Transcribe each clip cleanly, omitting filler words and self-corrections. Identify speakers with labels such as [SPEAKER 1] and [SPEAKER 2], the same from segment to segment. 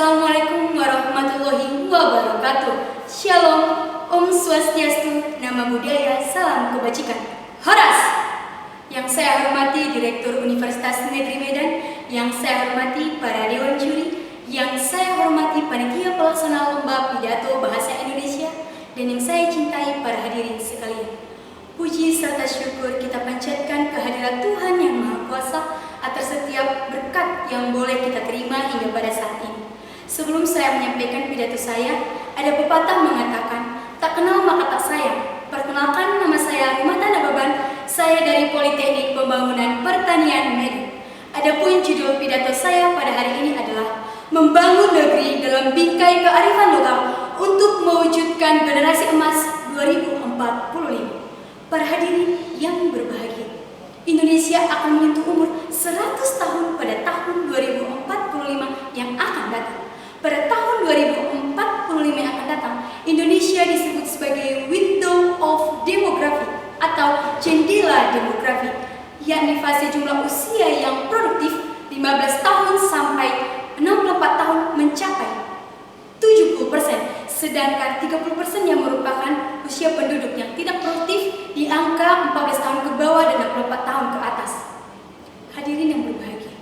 [SPEAKER 1] Assalamualaikum warahmatullahi wabarakatuh. Shalom, Om Swastiastu, Nama Budaya, Salam Kebajikan. Horas! Yang saya hormati Direktur Universitas Negeri Medan, yang saya hormati para Dewan Juri, yang saya hormati panitia pelaksana lomba pidato bahasa Indonesia, dan yang saya cintai para hadirin sekalian. Puji serta syukur kita panjatkan kehadirat Tuhan Yang Maha Kuasa atas setiap berkat yang boleh kita terima hingga pada saat ini. Sebelum saya menyampaikan pidato saya, ada pepatah mengatakan, tak kenal maka tak sayang. Perkenalkan, nama saya Rumata Nababan, saya dari Politeknik Pembangunan Pertanian Medan. Adapun judul pidato saya pada hari ini adalah Membangun Negeri dalam Bingkai Kearifan Lokal untuk Mewujudkan Generasi Emas 2045. Para hadirin yang berbahagia, Indonesia akan menyentuh umur 100 tahun pada tahun 2045 yang akan datang. Pada tahun 2045 yang akan datang, Indonesia disebut sebagai window of demography atau jendela demografi, yakni fase jumlah usia yang produktif 15 tahun sampai 64 tahun mencapai 70%, sedangkan 30% yang merupakan usia penduduk yang tidak produktif di angka 14 tahun ke bawah dan 64 tahun ke atas. Hadirin yang berbahagia,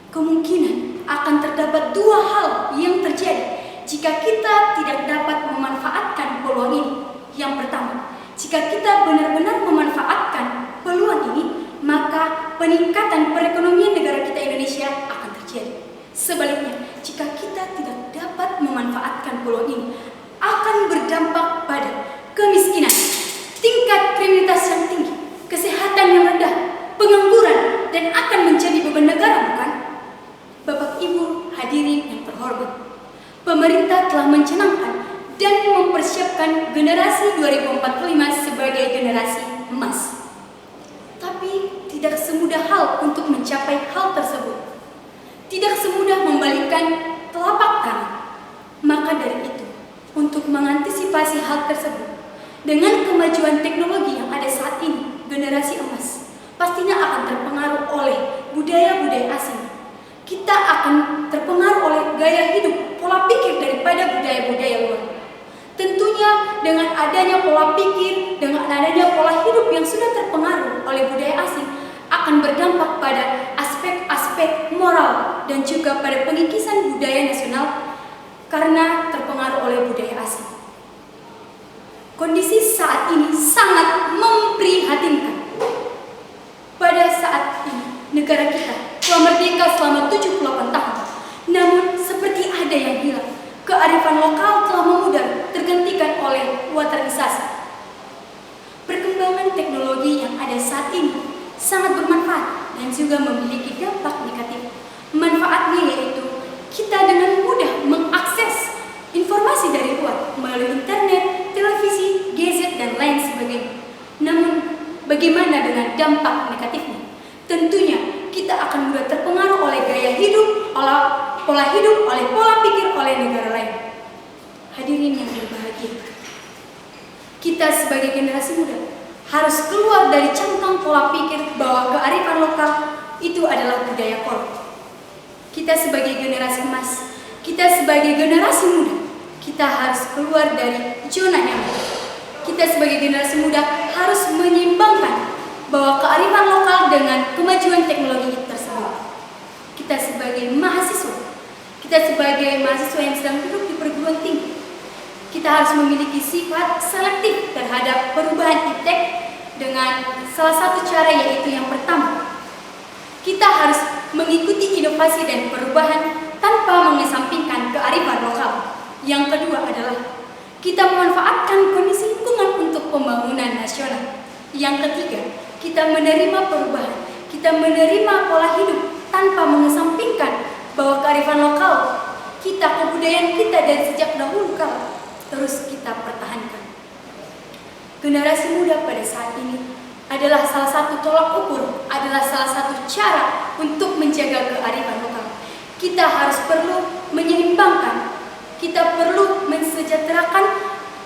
[SPEAKER 1] kemungkinan akan terdapat dua hal yang terjadi jika kita tidak dapat memanfaatkan peluang ini. Yang pertama, jika kita benar-benar memanfaatkan peluang ini, maka peningkatan perekonomian negara kita Indonesia akan terjadi. Sebaliknya, jika kita tidak dapat memanfaatkan peluang ini, akan berdampak pada kemiskinan, tingkat kriminalitas yang tinggi, kesehatan yang rendah, pengangguran, dan akan menjadi beban negara, bukan? Bapak Ibu hadirin yang terhormat, pemerintah telah mencanangkan dan mempersiapkan generasi 2045 sebagai generasi emas. Tapi tidak semudah hal untuk mencapai hal tersebut. Tidak semudah membalikkan telapak tangan. Maka dari itu, untuk mengantisipasi hal tersebut, dengan kemajuan teknologi yang ada saat ini, generasi emas pastinya akan terpengaruh oleh budaya-budaya asing. Kita akan terpengaruh oleh gaya hidup, pola pikir daripada budaya-budaya luar. Tentunya dengan adanya pola pikir, dengan adanya pola hidup yang sudah terpengaruh oleh budaya asing, akan berdampak pada aspek-aspek moral dan juga pada pengikisan budaya nasional karena terpengaruh oleh budaya asing. Kondisi saat ini sangat memprihatinkan. Pada saat ini, negara kita telah merdeka selama 78 tahun. Namun, seperti ada yang hilang. Kearifan lokal telah memudar, tergantikan oleh waterisasi. Perkembangan teknologi yang ada saat ini sangat bermanfaat dan juga memiliki dampak negatif. Manfaatnya yaitu kita dengan mudah mengakses informasi dari luar melalui internet, televisi, gadget, dan lain sebagainya. Namun, bagaimana dengan dampak negatifnya? Tentunya kita akan mudah terpengaruh oleh gaya hidup, pola hidup, oleh pola pikir, oleh negara lain. Hadirin yang berbahagia, kita sebagai generasi muda harus keluar dari cangkang pola pikir bahwa kearifan lokal itu adalah budaya kolonial. Kita sebagai generasi emas, kita sebagai generasi muda, kita harus keluar dari zona nyaman. Kita sebagai generasi muda harus menyeimbangkan bahwa kearifan lokal dengan kemajuan teknologi tersebut. Kita sebagai mahasiswa yang sedang duduk di perguruan tinggi, kita harus memiliki sifat selektif terhadap perubahan iptek dengan salah satu cara, yaitu yang pertama, kita harus mengikuti inovasi dan perubahan tanpa mengesampingkan kearifan lokal. Yang kedua adalah kita memanfaatkan kondisi lingkungan untuk pembangunan nasional. Yang ketiga, kita menerima perubahan, kita menerima pola hidup tanpa mengesampingkan bahwa kearifan lokal kita, kebudayaan kita dari sejak dahulu kala terus kita pertahankan. Generasi muda pada saat ini adalah salah satu tolak ukur, adalah salah satu cara untuk menjaga kearifan lokal. Kita harus perlu menyeimbangkan, kita perlu mensejahterakan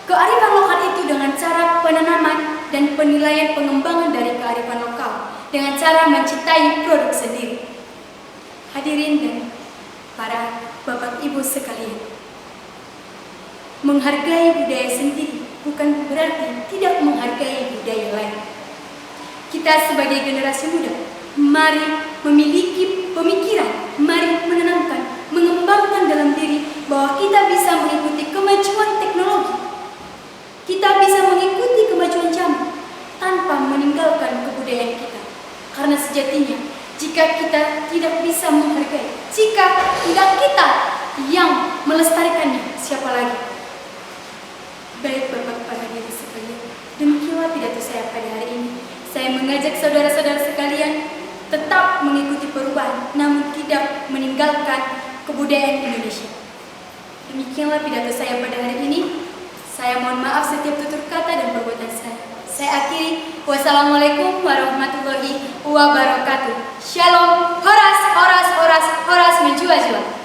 [SPEAKER 1] kearifan lokal itu dengan cara penanaman dan penilaian pengembangan dari kearifan lokal, dengan cara mencintai produk sendiri. Hadirin dan para Bapak Ibu Ibu sekalian, menghargai budaya sendiri bukan berarti tidak menghargai budaya lain. Kita sebagai generasi muda, mari memiliki pemikiran, mari menanamkan, mengembangkan dalam diri bahwa kita bisa mengikuti kemajuan teknologi. Kita bisa mengikuti kemajuan zaman tanpa meninggalkan kebudayaan kita. Karena sejatinya, jika kita tidak bisa menghargai, jika tidak kita yang melestarikannya, siapa lagi? Baik Bapak hadirin sekalian, demikianlah pidato saya pada hari ini. Saya mengajak saudara-saudara sekalian tetap mengikuti perubahan, namun tidak meninggalkan kebudayaan Indonesia. Demikianlah pidato saya pada hari ini. Saya mohon maaf setiap tutur kata dan perbuatan saya. Saya akhiri. Wassalamualaikum warahmatullahi wabarakatuh. Shalom. Horas, horas, horas, horas menjua-jua.